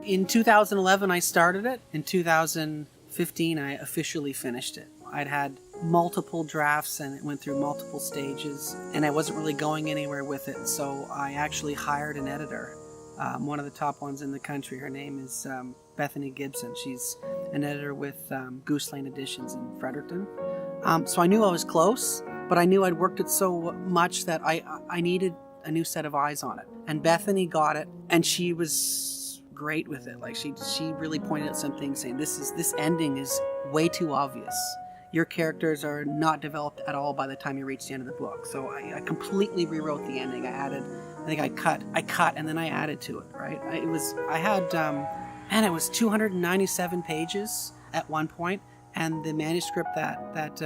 In 2011, I started it. In 2015, I officially finished it. I'd had multiple drafts and it went through multiple stages, and I wasn't really going anywhere with it, so I actually hired an editor, one of the top ones in the country. Her name is Bethany Gibson. She's an editor with Goose Lane Editions in Fredericton. So I knew I was close, but I knew I'd worked it so much that I needed a new set of eyes on it. And Bethany got it, and she was great with it. Like she really pointed out some things, saying this ending is way too obvious. Your characters are not developed at all by the time you reach the end of the book. So I completely rewrote the ending. I cut, and then I added to it. Right? It was 297 pages at one point, and the manuscript that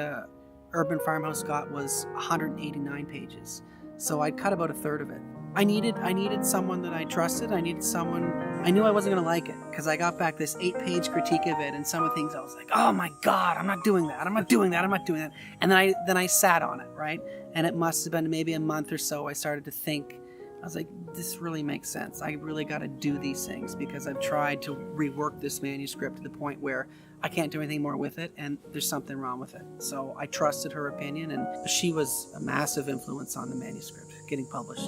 Urban Farmhouse got was 189 pages. So I'd cut about a third of it. I needed someone that I trusted. I needed someone. I knew I wasn't going to like it because I got back this 8-page critique of it, and some of the things I was like, oh my God, I'm not doing that. I'm not doing that. And then I sat on it, right? And it must have been maybe a month or so. I started to think. I was like, this really makes sense. I really got to do these things because I've tried to rework this manuscript to the point where I can't do anything more with it, and there's something wrong with it. So I trusted her opinion, and she was a massive influence on the manuscript getting published.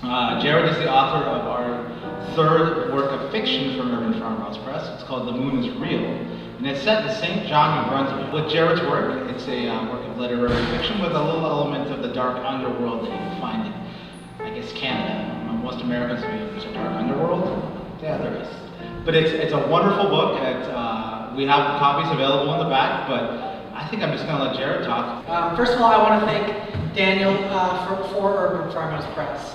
Jerrod is the author of our third work of fiction from Urban Farmhouse Press. It's called The Moon is Real, and it's set in St. John, New Brunswick. With Jerrod's work, it's a work of literary fiction with a little element of the dark underworld that you can find in, I guess, Canada. Most Americans, there's a dark underworld. Yeah, there is. But it's a wonderful book. We have copies available in the back, but I think I'm just going to let Jerrod talk. First of all, I want to thank Daniel for Urban Farmhouse Press.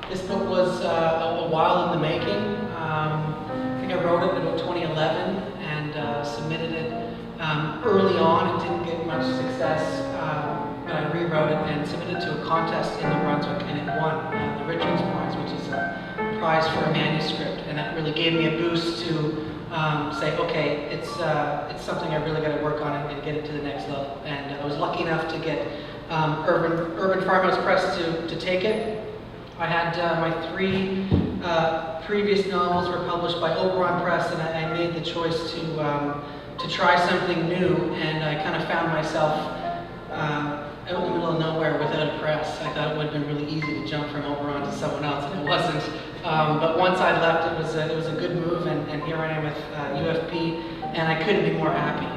This book was a while in the making. I think I wrote it in about 2011 and submitted it early on. It didn't get much success, but I rewrote it and submitted it to a contest in New Brunswick, and it won the Richards Prize, which is a prize for a manuscript, and that really gave me a boost to say, okay, it's something I really got to work on and get it to the next level. And I was lucky enough to get Urban Farmhouse Press to take it. I had my 3 previous novels were published by Oberon Press, and I made the choice to try something new. And I kind of found myself out in the middle of nowhere without a press. I thought it would have been really easy to jump from Oberon to someone else, and it wasn't. But once I left, it was a good move, and here I am with UFP, and I couldn't be more happy.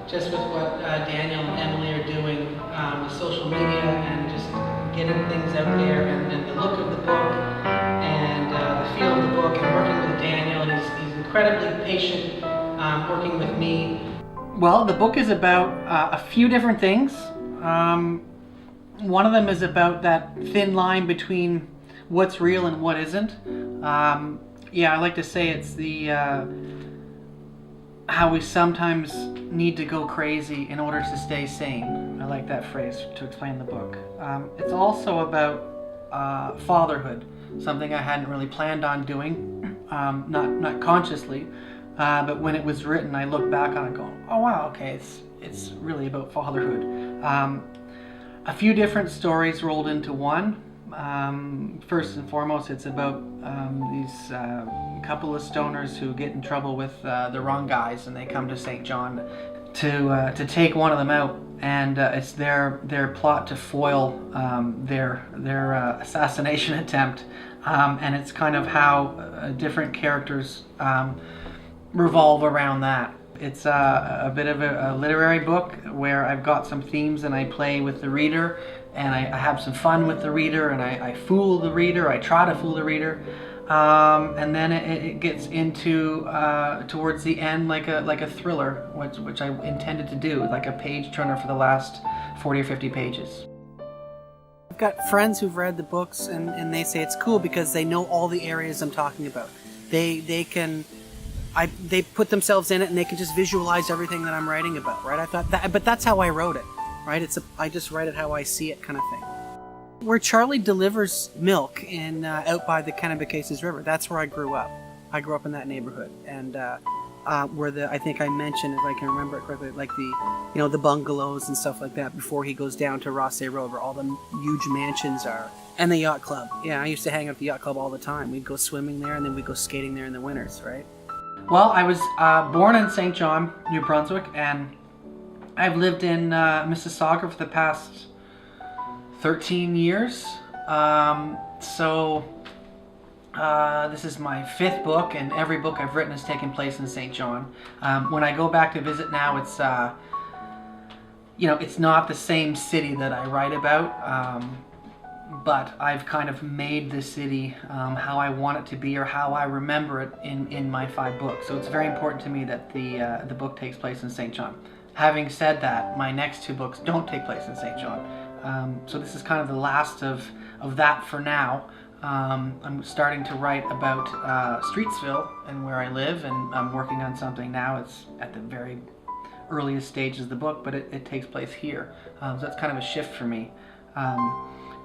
Just with what Daniel and Emily are doing with social media and just getting things out there, and the look of the book and the feel of the book, and working with Daniel, and he's incredibly patient working with me. Well, the book is about a few different things. One of them is about that thin line between what's real and what isn't. I like to say it's the how we sometimes need to go crazy in order to stay sane. I like that phrase to explain the book. It's also about fatherhood, something I hadn't really planned on doing, not consciously, but when it was written, I look back on it going, oh wow, okay, it's really about fatherhood. A few different stories rolled into one. First and foremost, it's about these couple of stoners who get in trouble with the wrong guys, and they come to St. John to take one of them out, and it's their plot to foil their assassination attempt, and it's kind of how different characters revolve around that. It's a bit of a literary book where I've got some themes and I play with the reader, and I have some fun with the reader, and I fool the reader, I try to fool the reader, and then it gets into towards the end like a thriller, which I intended to do, like a page turner for the last 40 or 50 pages. I've got friends who've read the books, and they say it's cool because they know all the areas I'm talking about. They put themselves in it, and they can just visualize everything that I'm writing about, right? I thought that, but that's how I wrote it, right? I just write it how I see it, kind of thing. Where Charlie delivers milk out by the Kennebecasis River, that's where I grew up. I grew up in that neighborhood, and where I think I mentioned, if I can remember it correctly, like the bungalows and stuff like that before he goes down to Rothsay Road, where all the huge mansions are, and the yacht club. Yeah, I used to hang out at the yacht club all the time. We'd go swimming there, and then we'd go skating there in the winters, right? Well, I was born in St. John, New Brunswick, and I've lived in Mississauga for the past 13 years. This is my 5th book, and every book I've written has taken place in St. John. When I go back to visit now, it's it's not the same city that I write about, but I've kind of made the city how I want it to be, or how I remember it in my 5 books. So it's very important to me that the book takes place in St. John. Having said that, my next 2 books don't take place in St. John. So this is kind of the last of that for now. I'm starting to write about Streetsville and where I live, and I'm working on something now. It's at the very earliest stages of the book, but it takes place here. So that's kind of a shift for me.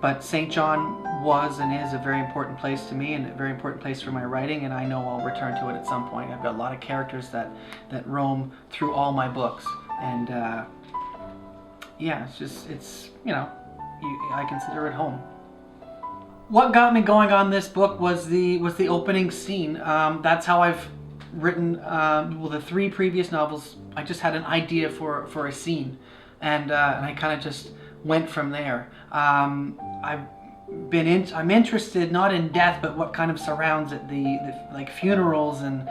But St. John was and is a very important place to me, and a very important place for my writing, and I know I'll return to it at some point. I've got a lot of characters that roam through all my books, and yeah, I consider it home. What got me going on this book was the opening scene. That's how I've written the 3 previous novels. I just had an idea for a scene, and I kind of just went from there. I'm interested not in death, but what kind of surrounds it, the like funerals, and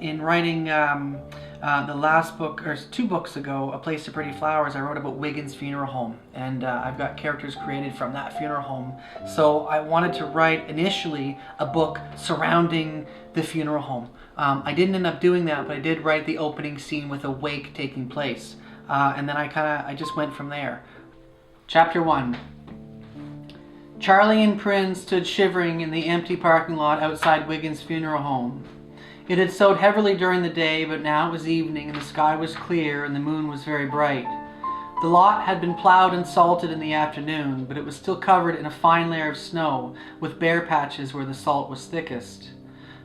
in writing the last book, or 2 books ago, A Place to Pretty Flowers, I wrote about Wiggins Funeral Home, and I've got characters created from that funeral home. So I wanted to write initially a book surrounding the funeral home. I didn't end up doing that, but I did write the opening scene with a wake taking place, and then I just went from there. Chapter 1. Charlie and Prynne stood shivering in the empty parking lot outside Wiggins' funeral home. It had snowed heavily during the day, but now it was evening and the sky was clear and the moon was very bright. The lot had been plowed and salted in the afternoon, but it was still covered in a fine layer of snow, with bare patches where the salt was thickest.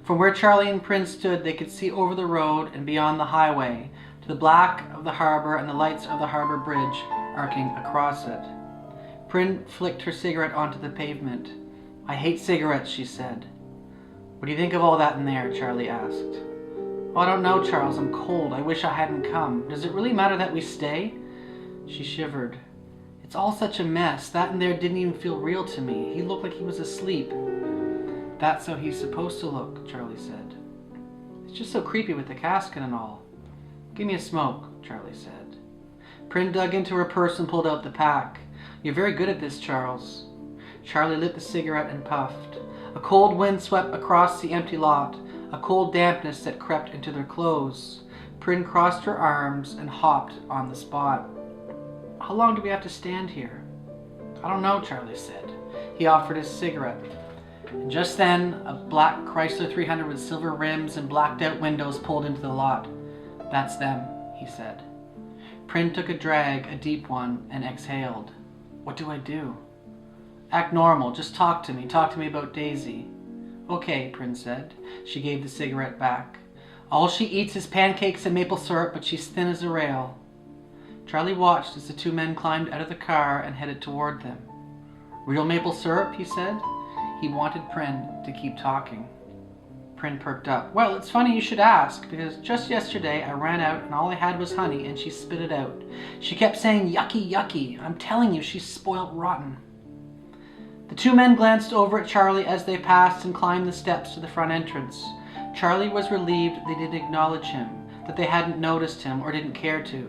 From where Charlie and Prynne stood, they could see over the road and beyond the highway, to the black of the harbor and the lights of the harbor bridge arcing across it. Prynne flicked her cigarette onto the pavement. "I hate cigarettes," she said. "What do you think of all that in there?" Charlie asked. "Oh, I don't know, Charles. I'm cold. I wish I hadn't come. Does it really matter that we stay?" She shivered. "It's all such a mess. That in there didn't even feel real to me. He looked like he was asleep." "That's how he's supposed to look," Charlie said. "It's just so creepy with the casket and all." "Give me a smoke," Charlie said. Prynne dug into her purse and pulled out the pack. "You're very good at this, Charles." Charlie lit the cigarette and puffed. A cold wind swept across the empty lot, a cold dampness that crept into their clothes. Prynne crossed her arms and hopped on the spot. "How long do we have to stand here?" "I don't know," Charlie said. He offered his cigarette. And just then, a black Chrysler 300 with silver rims and blacked out windows pulled into the lot. "That's them," he said. Prynne took a drag, a deep one, and exhaled. "What do I do?" "Act normal. Just talk to me. Talk to me about Daisy." "Okay," Prynne said. She gave the cigarette back. "All she eats is pancakes and maple syrup, but she's thin as a rail." Charlie watched as the 2 men climbed out of the car and headed toward them. "Real maple syrup?" he said. He wanted Prynne to keep talking. Prynne perked up. "Well, it's funny you should ask, because just yesterday I ran out and all I had was honey and she spit it out. She kept saying, 'Yucky, yucky.' I'm telling you, she's spoiled rotten." The 2 men glanced over at Charlie as they passed and climbed the steps to the front entrance. Charlie was relieved they didn't acknowledge him, that they hadn't noticed him or didn't care to.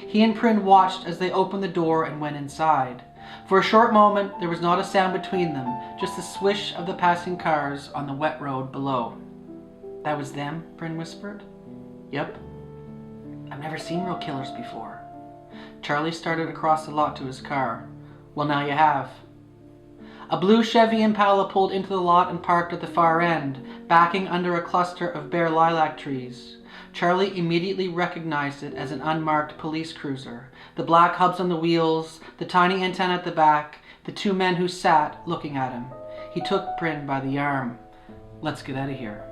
He and Prynne watched as they opened the door and went inside. For a short moment there was not a sound between them, just the swish of the passing cars on the wet road below. "That was them?" Prynne whispered. "Yep." "I've never seen real killers before." Charlie started across the lot to his car. "Well, now you have." A blue Chevy Impala pulled into the lot and parked at the far end, backing under a cluster of bare lilac trees. Charlie immediately recognized it as an unmarked police cruiser. The black hubs on the wheels, the tiny antenna at the back, the 2 men who sat looking at him. He took Prynne by the arm. "Let's get out of here."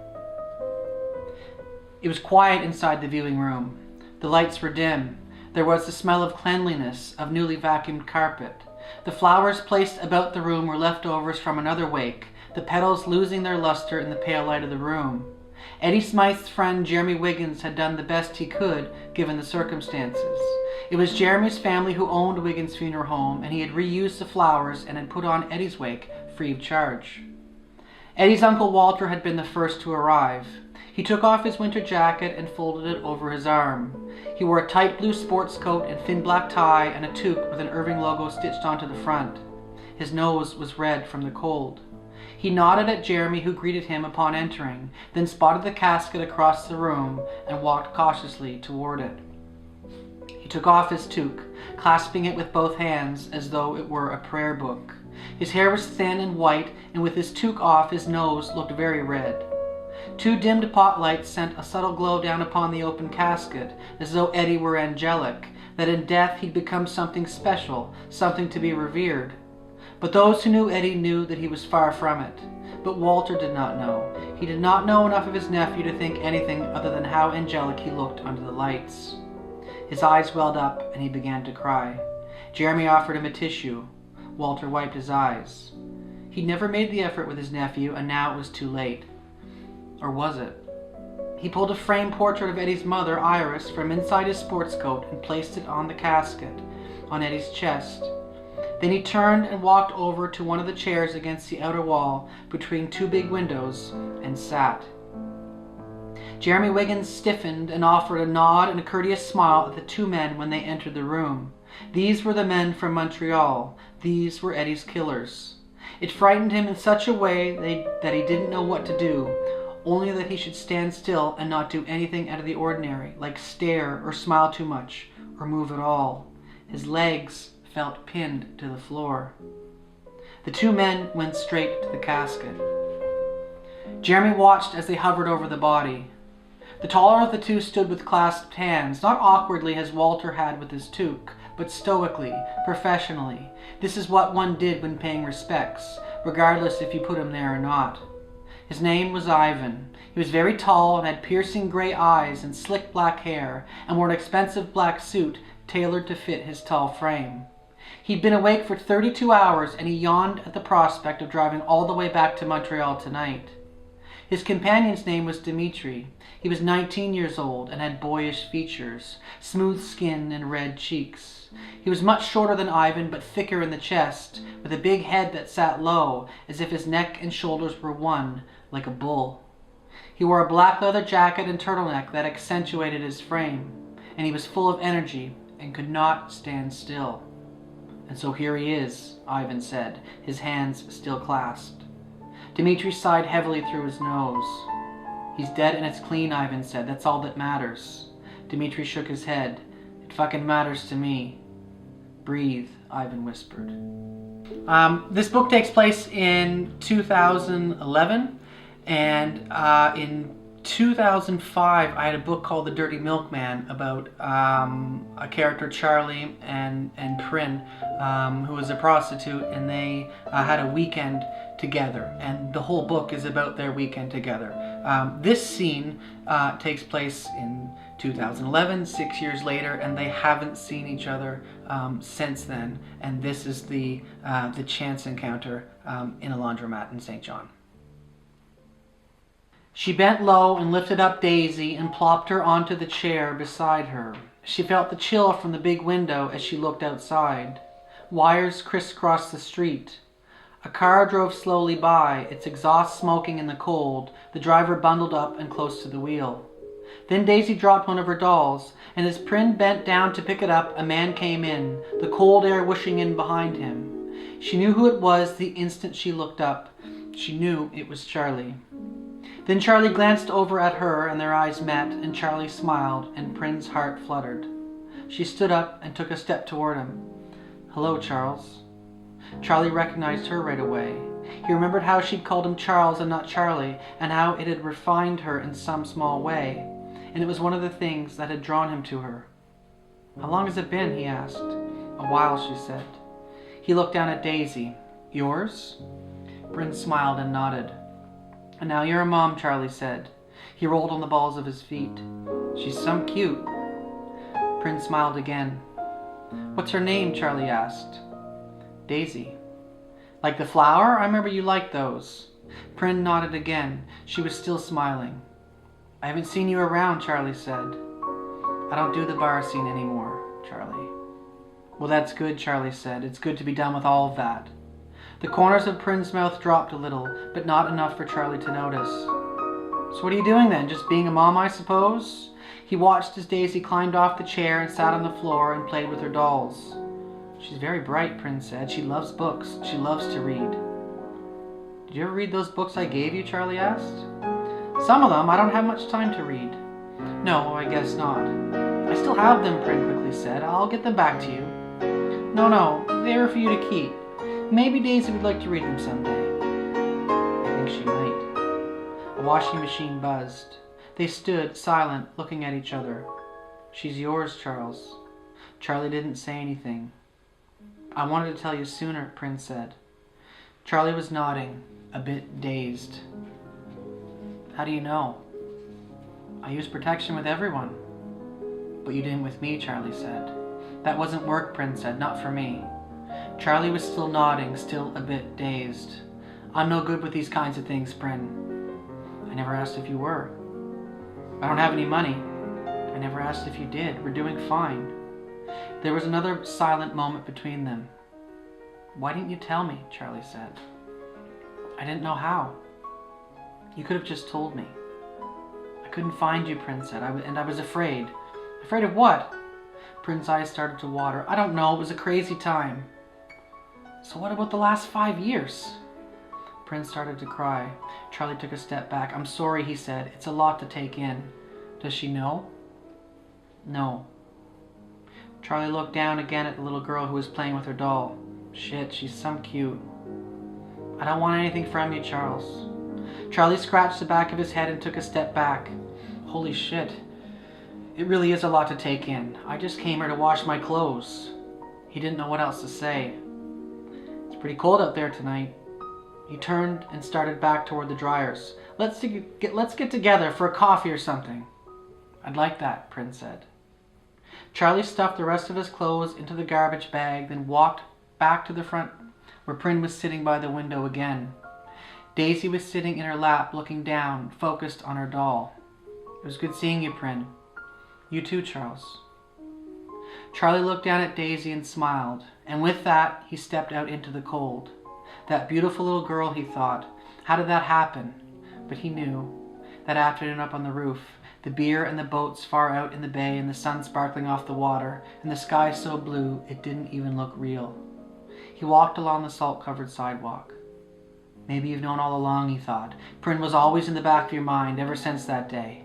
It was quiet inside the viewing room. The lights were dim. There was the smell of cleanliness, of newly vacuumed carpet. The flowers placed about the room were leftovers from another wake, the petals losing their luster in the pale light of the room. Eddie Smythe's friend Jeremy Wiggins had done the best he could, given the circumstances. It was Jeremy's family who owned Wiggins' funeral home, and he had reused the flowers and had put on Eddie's wake free of charge. Eddie's Uncle Walter had been the first to arrive. He took off his winter jacket and folded it over his arm. He wore a tight blue sports coat and thin black tie and a toque with an Irving logo stitched onto the front. His nose was red from the cold. He nodded at Jeremy, who greeted him upon entering, then spotted the casket across the room and walked cautiously toward it. He took off his toque, clasping it with both hands as though it were a prayer book. His hair was thin and white, and with his toque off, his nose looked very red. Two dimmed pot lights sent a subtle glow down upon the open casket, as though Eddie were angelic, that in death he'd become something special, something to be revered. But those who knew Eddie knew that he was far from it. But Walter did not know. He did not know enough of his nephew to think anything other than how angelic he looked under the lights. His eyes welled up, and he began to cry. Jeremy offered him a tissue. Walter wiped his eyes. He'd never made the effort with his nephew, and now it was too late. Or was it? He pulled a framed portrait of Eddie's mother, Iris, from inside his sports coat and placed it on the casket, on Eddie's chest. Then he turned and walked over to one of the chairs against the outer wall between two big windows and sat. Jeremy Wiggins stiffened and offered a nod and a courteous smile at the two men when they entered the room. These were the men from Montreal. These were Eddie's killers. It frightened him in such a way that he didn't know what to do, only that he should stand still and not do anything out of the ordinary, like stare or smile too much or move at all. His legs felt pinned to the floor. The two men went straight to the casket. Jeremy watched as they hovered over the body. The taller of the two stood with clasped hands, not awkwardly as Walter had with his toque, but stoically, professionally. This is what one did when paying respects, regardless if you put him there or not. His name was Ivan. He was very tall and had piercing gray eyes and slick black hair, and wore an expensive black suit tailored to fit his tall frame. He'd been awake for 32 hours, and he yawned at the prospect of driving all the way back to Montreal tonight. His companion's name was Dimitri. He was 19 years old and had boyish features, smooth skin and red cheeks. He was much shorter than Ivan, but thicker in the chest, with a big head that sat low, as if his neck and shoulders were one, like a bull. He wore a black leather jacket and turtleneck that accentuated his frame, and he was full of energy and could not stand still. "And so here he is," Ivan said, his hands still clasped. Dimitri sighed heavily through his nose. "He's dead and it's clean," Ivan said. "That's all that matters." Dimitri shook his head. "It fucking matters to me." "Breathe," Ivan whispered. This book takes place in 2011, and in 2005 I had a book called The Dirty Milkman about a character, Charlie and Prin, who was a prostitute, and they had a weekend together, and the whole book is about their weekend together. This scene takes place in 2011, 6 years later, and they haven't seen each other since then, and this is the chance encounter in a laundromat in St. John. She bent low and lifted up Daisy and plopped her onto the chair beside her. She felt the chill from the big window as she looked outside. Wires crisscrossed the street. A car drove slowly by, its exhaust smoking in the cold, the driver bundled up and close to the wheel. Then Daisy dropped one of her dolls, and as Prin bent down to pick it up, a man came in, the cold air whooshing in behind him. She knew who it was the instant she looked up. She knew it was Charlie. Then Charlie glanced over at her, and their eyes met, and Charlie smiled, and Prin's heart fluttered. She stood up and took a step toward him. "Hello, Charles." Charlie recognized her right away. He remembered how she'd called him Charles and not Charlie, and how it had refined her in some small way, and it was one of the things that had drawn him to her. "How long has it been?" he asked. "A while," she said. He looked down at Daisy. "Yours?" Prin smiled and nodded. "And now you're a mom," Charlie said. He rolled on the balls of his feet. "She's some cute." Prin smiled again. "What's her name?" Charlie asked. "Daisy." "Like the flower? I remember you liked those." Prin nodded again. She was still smiling. "I haven't seen you around," Charlie said. "I don't do the bar scene anymore, Charlie." "Well, that's good," Charlie said. "It's good to be done with all of that." The corners of Prin's mouth dropped a little, but not enough for Charlie to notice. "So what are you doing then? Just being a mom, I suppose?" He watched as Daisy climbed off the chair and sat on the floor and played with her dolls. "She's very bright," Prin said. "She loves books. She loves to read." "Did you ever read those books I gave you?" Charlie asked. "Some of them. I don't have much time to read." "No, I guess not." "I still have them," Prin quickly said. "I'll get them back to you." No, they were for you to keep. Maybe Daisy would like to read them someday." "I think she might." A washing machine buzzed. They stood, silent, looking at each other. "She's yours, Charles." Charlie didn't say anything. "I wanted to tell you sooner," Prin said. Charlie was nodding, a bit dazed. "How do you know?" "I use protection with everyone." "But you didn't with me," Charlie said. "That wasn't work," Prin said. "Not for me." Charlie was still nodding, still a bit dazed. "I'm no good with these kinds of things, Prin." "I never asked if you were." "I don't have any money." "I never asked if you did. We're doing fine." There was another silent moment between them. "Why didn't you tell me?" Charlie said. "I didn't know how." "You could have just told me." "I couldn't find you," Prin said, "and I was afraid." "Afraid of what?" Prin's eyes started to water. "I don't know. It was a crazy time." "So what about the last 5 years?" Prin started to cry. Charlie took a step back. "I'm sorry," he said. "It's a lot to take in." "Does she know?" "No." Charlie looked down again at the little girl who was playing with her doll. "Shit, she's some cute." "I don't want anything from you, Charles." Charlie scratched the back of his head and took a step back. "Holy shit. It really is a lot to take in. I just came here to wash my clothes." He didn't know what else to say. "It's pretty cold out there tonight." He turned and started back toward the dryers. Let's get together for a coffee or something." "I'd like that," Prin said. Charlie stuffed the rest of his clothes into the garbage bag, then walked back to the front where Prin was sitting by the window again. Daisy was sitting in her lap, looking down, focused on her doll. "It was good seeing you, Prin." "You too, Charles." Charlie looked down at Daisy and smiled, and with that, he stepped out into the cold. That beautiful little girl, he thought. How did that happen? But he knew. That afternoon up on the roof, the beer and the boats far out in the bay and the sun sparkling off the water, and the sky so blue it didn't even look real. He walked along the salt-covered sidewalk. Maybe you've known all along, he thought. Prin was always in the back of your mind ever since that day.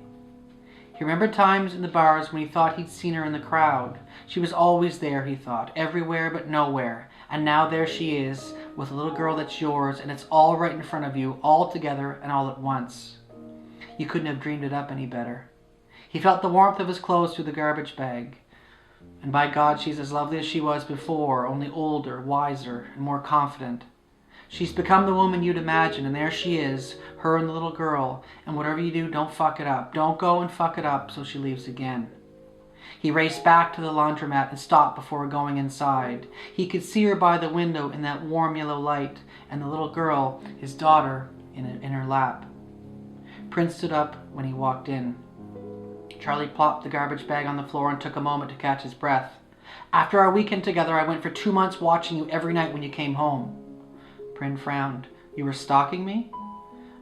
He remembered times in the bars when he thought he'd seen her in the crowd. She was always there, he thought, everywhere but nowhere. And now there she is, with a little girl that's yours, and it's all right in front of you, all together and all at once. You couldn't have dreamed it up any better. He felt the warmth of his clothes through the garbage bag. And by God, she's as lovely as she was before, only older, wiser, and more confident. She's become the woman you'd imagine, and there she is, her and the little girl, and whatever you do, don't fuck it up. Don't go and fuck it up so she leaves again. He raced back to the laundromat and stopped before going inside. He could see her by the window in that warm yellow light, and the little girl, his daughter, in her lap. Prince stood up when he walked in. Charlie plopped the garbage bag on the floor and took a moment to catch his breath. "After our weekend together, I went for 2 months watching you every night when you came home." Prin frowned. "You were stalking me?"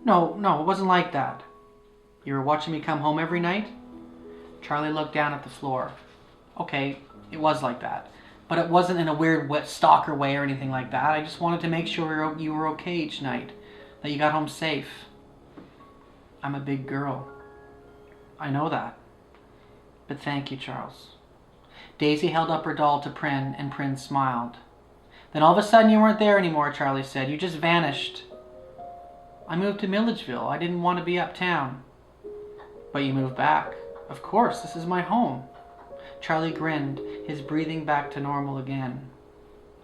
No, it wasn't like that." "You were watching me come home every night?" Charlie looked down at the floor. "Okay, it was like that. But it wasn't in a weird stalker way or anything like that. I just wanted to make sure you were okay each night, that you got home safe." "I'm a big girl." "I know that. But thank you, Charles." Daisy held up her doll to Prin, and Prin smiled. "Then all of a sudden you weren't there anymore," Charlie said. "You just vanished." "I moved to Milledgeville. I didn't want to be uptown." "But you moved back." "Of course, this is my home." Charlie grinned, his breathing back to normal again.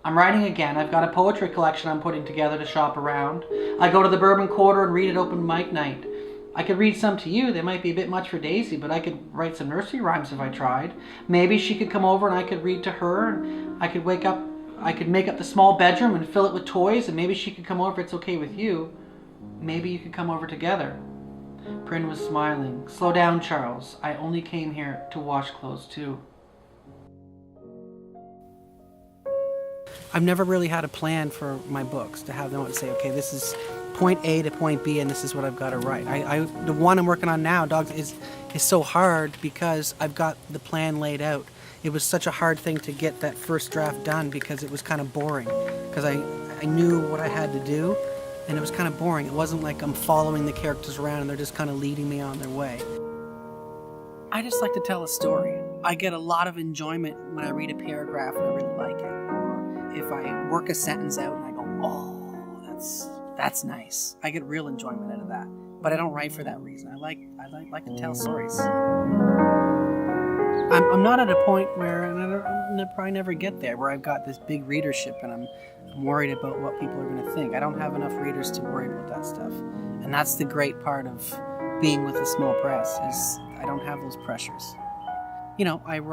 "I'm writing again. I've got a poetry collection I'm putting together to shop around. I go to the Bourbon Quarter and read at open mic night. I could read some to you. They might be a bit much for Daisy, but I could write some nursery rhymes if I tried. Maybe she could come over and I could read to her, and I could make up the small bedroom and fill it with toys, and maybe she could come over if it's okay with you. Maybe you could come over together. Bryn was smiling. Slow down, Charles. I only came here to wash clothes too. I've never really had a plan for my books, to have them say, okay, this is point A to point B, and this is what I've got to write. The one I'm working on now, Dogs, is so hard because I've got the plan laid out. It was such a hard thing to get that first draft done because it was kind of boring. Because I knew what I had to do, and it was kind of boring. It wasn't like I'm following the characters around and they're just kind of leading me on their way. I just like to tell a story. I get a lot of enjoyment when I read a paragraph and I really like it. If I work a sentence out and I go, oh, that's nice. I get real enjoyment out of that. But I don't write for that reason. I like to tell stories. I'm not at a point where, and I'll probably never get there, where I've got this big readership and I'm worried about what people are going to think. I don't have enough readers to worry about that stuff. And that's the great part of being with a small press, is I don't have those pressures. You know, I've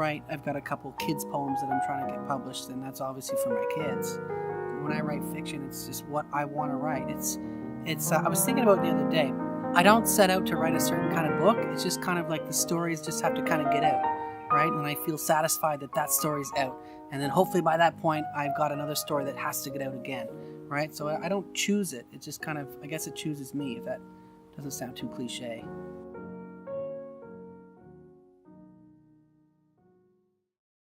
got a couple kids' poems that I'm trying to get published, and that's obviously for my kids. When I write fiction, it's just what I want to write. I was thinking about it the other day. I don't set out to write a certain kind of book. It's just kind of like the stories just have to kind of get out, right? And I feel satisfied that story's out. And then hopefully by that point, I've got another story that has to get out again, right? So I don't choose it. It just kind of, I guess it chooses me, if that doesn't sound too cliche.